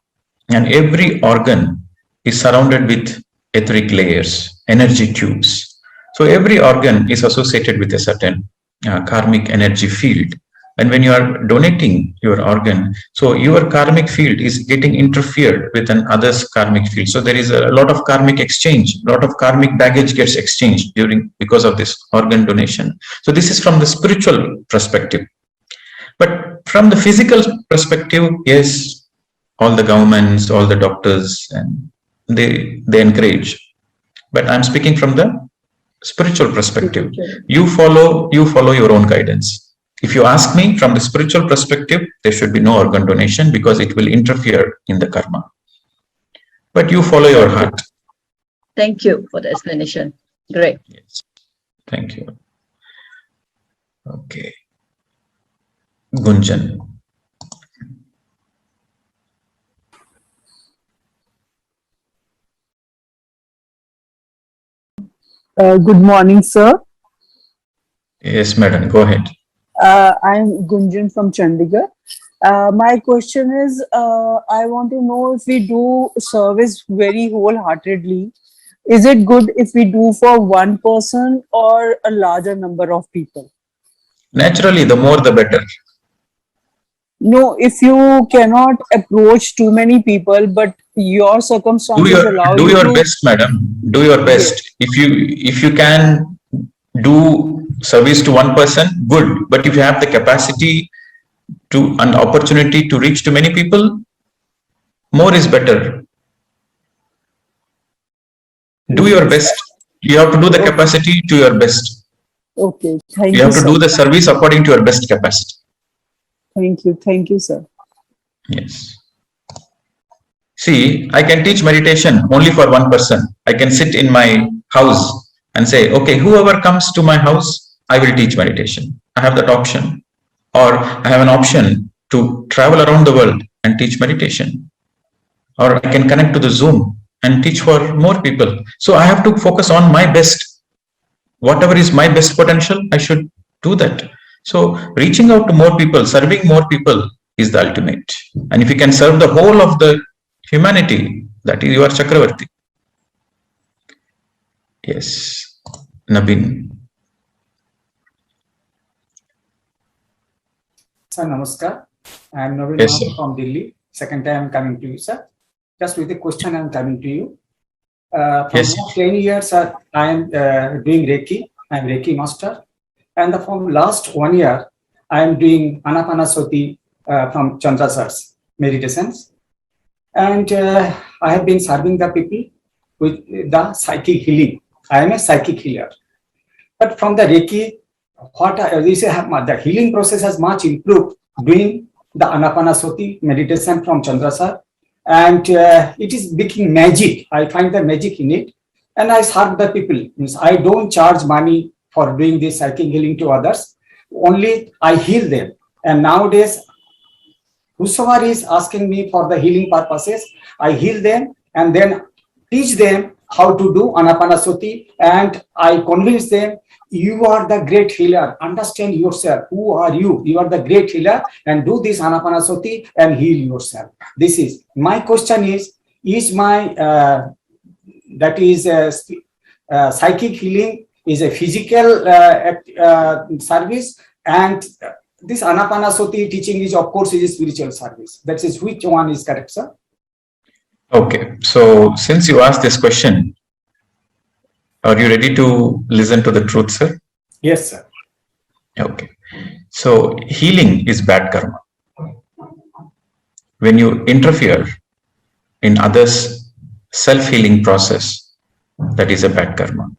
and every organ is surrounded with etheric layers, energy tubes. So every organ is associated with a certain karmic energy field. And when you are donating your organ, so your karmic field is getting interfered with an other's karmic field. So there is a lot of karmic exchange, a lot of karmic baggage gets exchanged because of this organ donation. So this is from the spiritual perspective. But from the physical perspective, yes, all the governments, all the doctors, and they encourage. But I'm speaking from the spiritual perspective. You follow your own guidance. If you ask me from the spiritual perspective, there should be no organ donation because it will interfere in the karma. But you follow your heart. Thank you for the explanation. Great. Yes. Thank you. Okay. Gunjan. Good morning, sir. Yes, madam, go ahead. I'm Gunjan from Chandigarh. My question is, I want to know if we do service very wholeheartedly, is it good if we do for one person or a larger number of people? Naturally, the more the better. No, if you cannot approach too many people, but your circumstances allow Do you your to. best, madam. Do your best. Yes. If you can do service to one person, good. But if you have the capacity to an opportunity to reach to many people, more is better. Do your best. You have to do the capacity to your best. Okay, thank You you, have to sir. do the service according to your best capacity. Thank you, sir. Yes. See, I can teach meditation only for one person. I can sit in my house and say, okay, whoever comes to my house, I will teach meditation. I have that option. Or I have an option to travel around the world and teach meditation. Or I can connect to the Zoom and teach for more people. So I have to focus on my best. Whatever is my best potential, I should do that. So reaching out to more people, serving more people is the ultimate. And if you can serve the whole of the humanity, that is your Chakravarti. Yes. Nabin. Sir, namaskar. I am Navin Yes, sir. from Delhi. Second time I am coming to you, sir. Just with a question I am coming to you. From Yes. last 10 years, sir, I am doing Reiki. I am Reiki master. And from last 1 year, I am doing Anapanasati from Chandra sir's meditations. And I have been serving the people with the psychic healing. I am a psychic healer. But from the Reiki, the healing process has much improved doing the Anapanasati meditation from Chandra sir. And it is becoming magic. I find the magic in it. And I serve the people. Means I don't charge money for doing this psychic healing to others. Only I heal them. And nowadays, whosoever is asking me for the healing purposes, I heal them and then teach them how to do Anapanasati. And I convince them, you are the great healer. Understand yourself. Who are you? You are the great healer, and do this Anapanasati and heal yourself. This is my question. Is my psychic healing is a physical service, and this Anapanasati teaching is, of course, is a spiritual service. That is, which one is correct, sir? Okay. So since you asked this question, are you ready to listen to the truth, sir? Yes, sir. Okay. So healing is bad karma. When you interfere in others' self-healing process, that is a bad karma.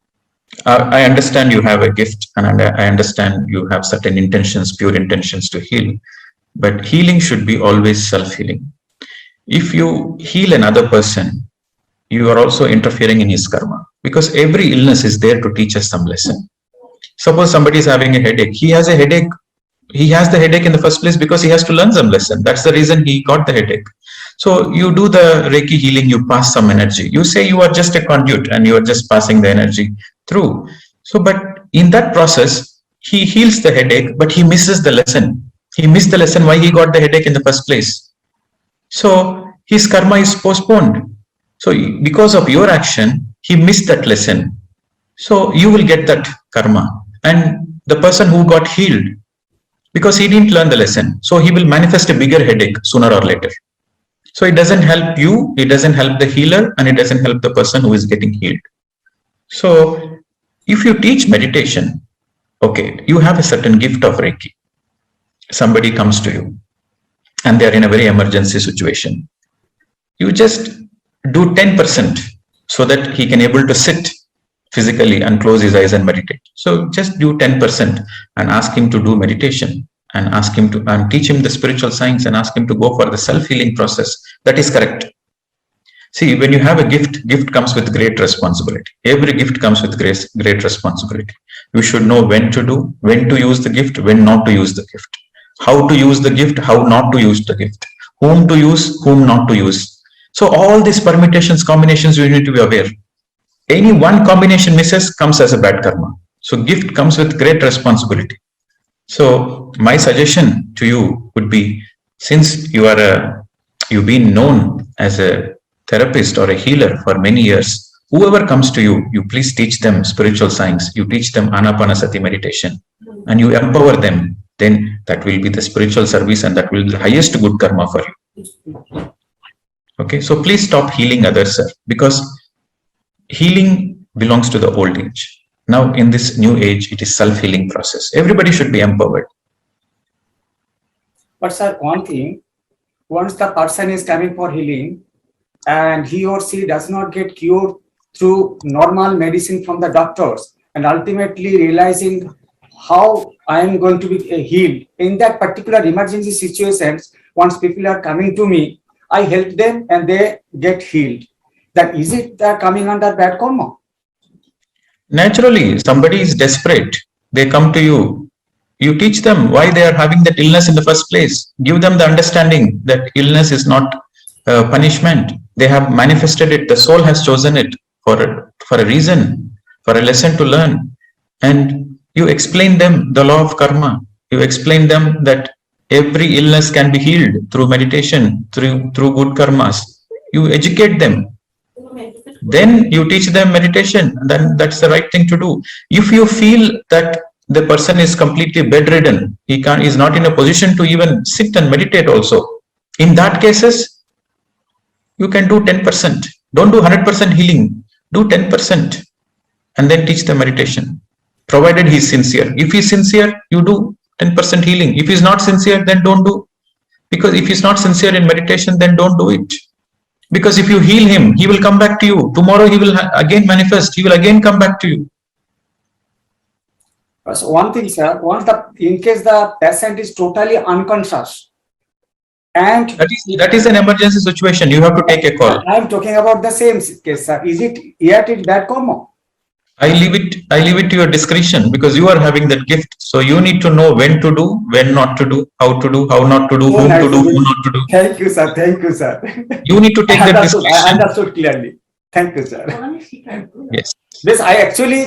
I understand you have a gift, and I understand you have certain intentions, pure intentions to heal, but healing should be always self-healing. If you heal another person, you are also interfering in his karma, because every illness is there to teach us some lesson. Suppose somebody is having a headache. He has a headache. He has the headache in the first place because he has to learn some lesson. That's the reason he got the headache. So you do the Reiki healing, you pass some energy. You say you are just a conduit and you are just passing the energy through. So, but in that process, he heals the headache, but he misses the lesson. He missed the lesson why he got the headache in the first place. So his karma is postponed. So because of your action, he missed that lesson. So you will get that karma. And the person who got healed, because he didn't learn the lesson, so he will manifest a bigger headache sooner or later. So it doesn't help you, it doesn't help the healer, and it doesn't help the person who is getting healed. So if you teach meditation, okay, you have a certain gift of Reiki. Somebody comes to you and they are in a very emergency situation. You just do 10% so that he can able to sit physically and close his eyes and meditate. So just do 10% and ask him to do meditation, and ask him to, and teach him the spiritual science, and ask him to go for the self-healing process. That is correct. See, when you have a gift comes with great responsibility. Every gift comes with great responsibility. You should know when to do, when to use the gift, when not to use the gift, how to use the gift, how not to use the gift, whom to use, whom not to use. So all these permutations, combinations, you need to be aware. Any one combination misses comes as a bad karma. So gift comes with great responsibility. So my suggestion to you would be, since you've been known as a therapist or a healer for many years, whoever comes to you, you please teach them spiritual science, you teach them anapanasati meditation, and you empower them. Then that will be the spiritual service, and that will be the highest good karma for you. Okay, so please stop healing others, sir, because healing belongs to the old age. Now in this new age, it is self-healing process. Everybody should be empowered. But sir, one thing, once the person is coming for healing and he or she does not get cured through normal medicine from the doctors, and ultimately realizing how I am going to be healed in that particular emergency situations, once people are coming to me, I help them and they get healed. That is it coming under bad karma? Naturally, somebody is desperate. They come to you. You teach them why they are having that illness in the first place. Give them the understanding that illness is not punishment. They have manifested it. The soul has chosen it for a reason, for a lesson to learn. And you explain them the law of karma. You explain them that every illness can be healed through meditation, through good karmas. You educate them. Then you teach them meditation. Then that's the right thing to do. If you feel that the person is completely bedridden, he is not in a position to even sit and meditate also, in that cases, you can do 10%. Don't do 100% healing. Do 10% and then teach the meditation, provided he is sincere. If he is sincere, you do 10% healing. If he is not sincere, then don't do. Because if he is not sincere in meditation, then don't do it. Because if you heal him, he will come back to you. Tomorrow he will again manifest. He will again come back to you. So one thing, sir, in case the patient is totally unconscious, and that is an emergency situation, you have to take a call. I am talking about the same case, sir. Is it yet it bad karma? I leave it to your discretion, because you are having that gift. So you need to know when to do, when not to do, how not to do, whom to do, who not to do. Thank you, sir. Thank you, sir. You need to take that discretion. I understood clearly. Thank you, sir. Yes. This I actually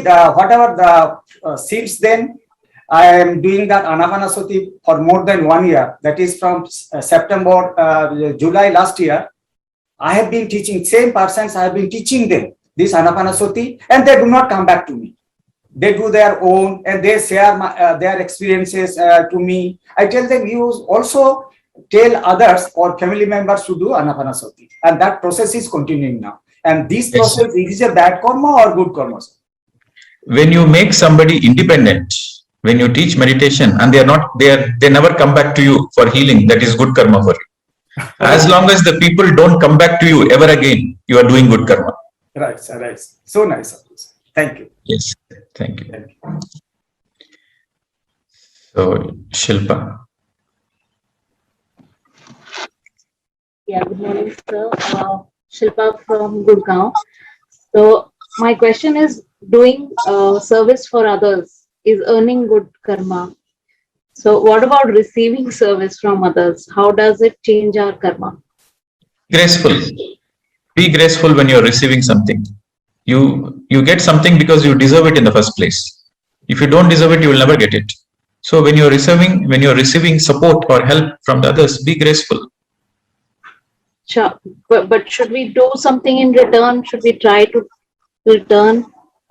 since then I am doing that anapanasati for more than 1 year. That is from July last year. I have been teaching same persons. I have been teaching them this anapanasati, and they do not come back to me. They do their own and they share their experiences to me. I tell them, you also tell others or family members to do anapanasati, and that process is continuing now. And this process, is a bad karma or good karma? When you make somebody independent, when you teach meditation and they never come back to you for healing, that is good karma for you. As long as the people don't come back to you ever again, you are doing good karma. Right, sir, right. So nice of you, sir. Thank you. Yes, thank you. So, Shilpa. Yeah, good morning, sir. Shilpa from Gurgaon. So my question is, doing service for others is earning good karma. So what about receiving service from others? How does it change our karma? Graceful. Be graceful when you are receiving something. You get something because you deserve it in the first place. If you don't deserve it, you will never get it. So when you are receiving support or help from the others, be graceful. Sure. But should we do something in return? Should we try to return?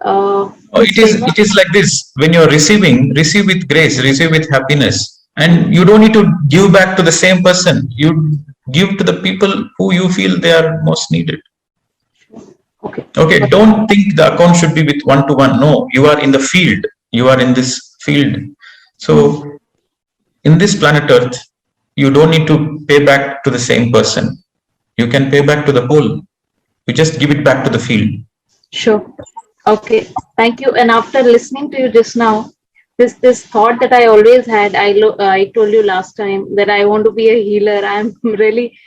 It is like this. When you are receiving, receive with grace, receive with happiness. And you don't need to give back to the same person. You give to the people who you feel they are most needed. Okay, don't think the account should be with one-to-one. No, you are in the field. You are in this field. So in this planet Earth, you don't need to pay back to the same person. You can pay back to the whole. You just give it back to the field. Sure. Okay. Thank you. And after listening to you just now, this thought that I always had, I told you last time that I want to be a healer. I'm really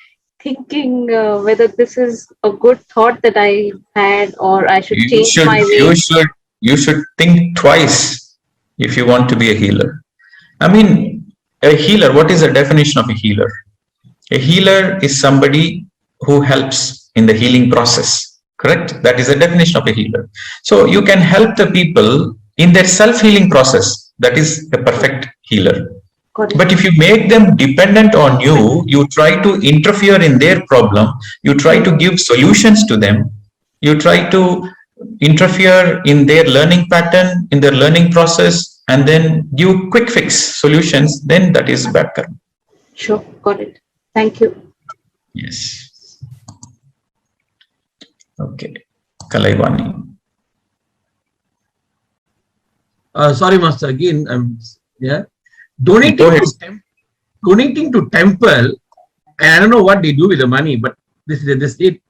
thinking whether this is a good thought that I had, or I should change my way. You should think twice if you want to be a healer. I mean, a healer, what is the definition of a healer? A healer is somebody who helps in the healing process. Correct? That is the definition of a healer. So you can help the people in their self-healing process. That is a perfect healer. But if you make them dependent on you, you try to interfere in their problem, you try to give solutions to them, you try to interfere in their learning pattern, in their learning process, and then give quick fix solutions, then that is bad karma. Sure, got it. Thank you. Yes. Okay. Kalaivani. Sorry, Master. Again, donating to temple. And I don't know what they do with the money, but this is the state.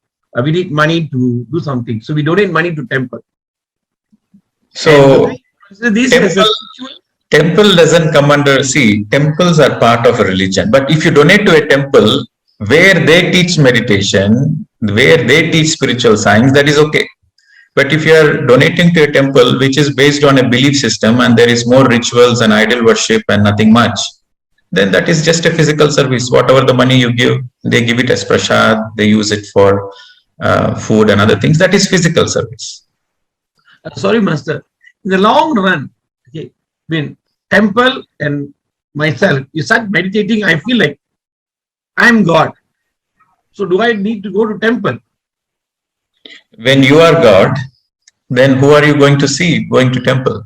We need money to do something, so we donate money to temple. So temple doesn't come under. See, temples are part of a religion. But if you donate to a temple where they teach meditation, where they teach spiritual science, that is okay. But if you are donating to a temple which is based on a belief system and there is more rituals and idol worship and nothing much, then that is just a physical service. Whatever the money you give, they give it as prasad, they use it for food and other things. That is physical service. Sorry, Master. In the long run, okay, when temple and myself, you start meditating, I feel like I'm God. So do I need to go to temple? When you are God, then who are you going to see going to temple?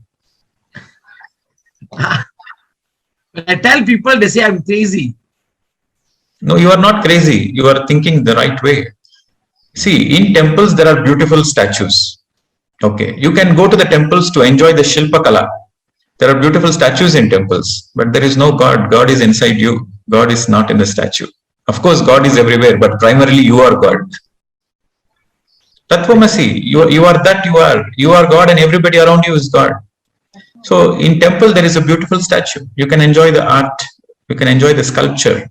When I tell people, they say I'm crazy. No, you are not crazy. You are thinking the right way. See, in temples, there are beautiful statues. Okay, you can go to the temples to enjoy the Shilpa Kala. There are beautiful statues in temples, but there is no God. God is inside you. God is not in the statue. Of course, God is everywhere, but primarily you are God. Tattvamasi, you are that you are God and everybody around you is God. So in temple there is a beautiful statue. You can enjoy the art, you can enjoy the sculpture,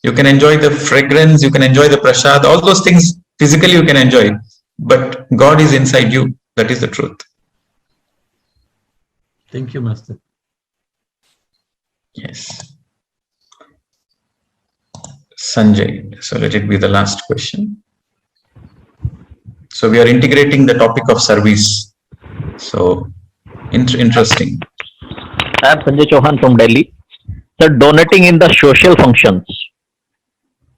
you can enjoy the fragrance, you can enjoy the prasad, all those things physically you can enjoy, but God is inside you. That is the truth. Thank you, Master. Yes. Sanjay, so let it be the last question. So we are integrating the topic of service. So interesting. I am Sanjay Chauhan from Delhi. So donating in the social functions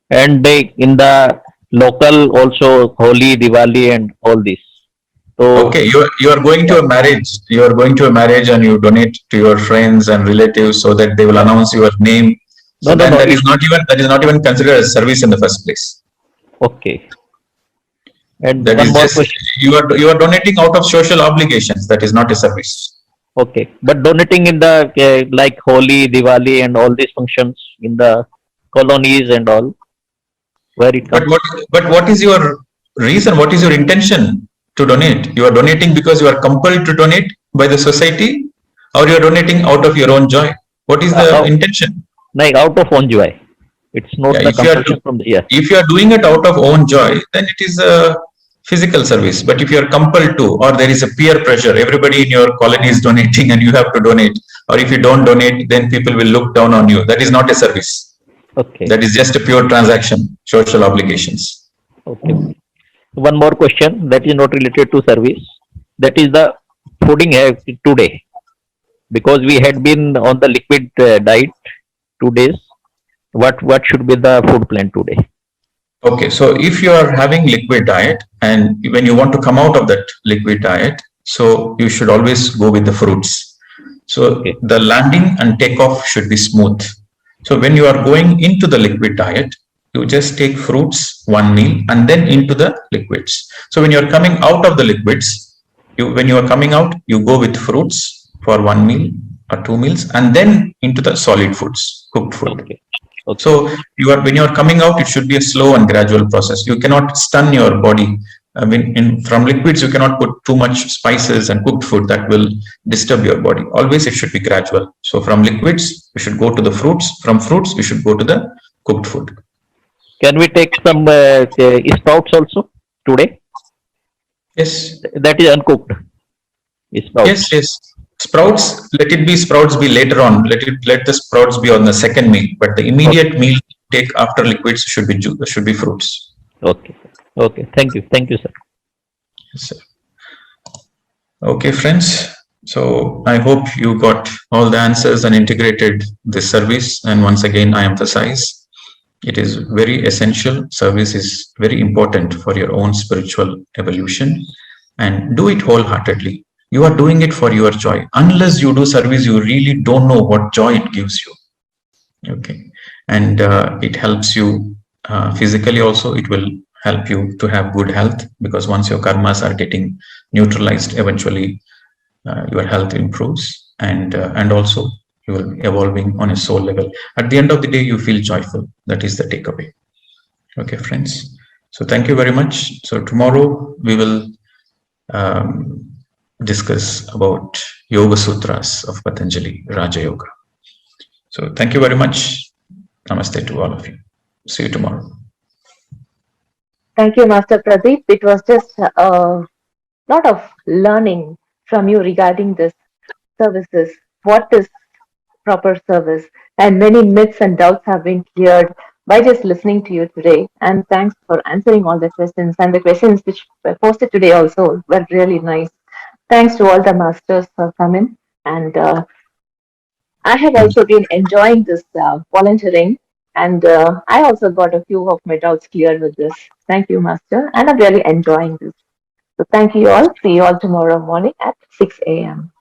and in the local also Holi, Diwali and all this. So okay, you are going to a marriage. You are going to a marriage and you donate to your friends and relatives so that they will announce your name. So that is not even considered as service in the first place. Okay. And that one is more just question. you are donating out of social obligations. That is not a service. Okay, but donating in the like Holi, Diwali, and all these functions in the colonies and all, where it comes. But what is your reason? What is your intention to donate? You are donating because you are compelled to donate by the society, or you are donating out of your own joy? What is the intention? Like out of own joy. It's not the compulsion from the If you are doing it out of own joy, then it is a physical service. But if you are compelled to, or there is a peer pressure, everybody in your colony is donating and you have to donate, or if you don't donate, then people will look down on you. That is not a service. Okay. That is just a pure transaction, social obligations. Okay. One more question that is not related to service. That is the fooding today, because we had been on the liquid diet 2 days. What should be the food plan today? Okay, so if you are having liquid diet and when you want to come out of that liquid diet, so you should always go with the fruits. So the landing and takeoff should be smooth. So when you are going into the liquid diet, you just take fruits, one meal, and then into the liquids. So when you are coming out of the liquids, when you are coming out, you go with fruits for one meal or 2 meals, and then into the solid foods, cooked food. Okay. So when you are coming out, it should be a slow and gradual process. You cannot stun your body. I mean, from liquids, you cannot put too much spices and cooked food that will disturb your body. Always it should be gradual. So from liquids, we should go to the fruits. From fruits, we should go to the cooked food. Can we take some sprouts also today? Yes. That is uncooked. Sprouts. Yes. Sprouts, let sprouts be later on. Let the sprouts be on the second meal. But the immediate meal take after liquids should be fruits. Okay. Okay. Thank you, sir. Yes, sir. Okay, friends. So I hope you got all the answers and integrated this service. And once again, I emphasize it is very essential. Service is very important for your own spiritual evolution, and do it wholeheartedly. You are doing it for your joy. Unless you do service, you really don't know what joy it gives you. Okay, and it helps you physically also. It will help you to have good health, because once your karmas are getting neutralized, eventually your health improves, and also you will be evolving on a soul level. At the end of the day, you feel joyful. That is the takeaway. Okay, friends. So thank you very much. So tomorrow we will discuss about Yoga Sutras of Patanjali, Raja Yoga. So thank you very much. Namaste to all of you. See you tomorrow. Thank you, Master Pradeep. It was just a lot of learning from you regarding this services. What is proper service? And many myths and doubts have been cleared by just listening to you today. And thanks for answering all the questions. And the questions which were posted today also were really nice. Thanks to all the masters for coming. And I have also been enjoying this volunteering, and I also got a few of my doubts cleared with this. Thank you, Master, and I'm really enjoying this. So thank you all. See you all tomorrow morning at 6 a.m.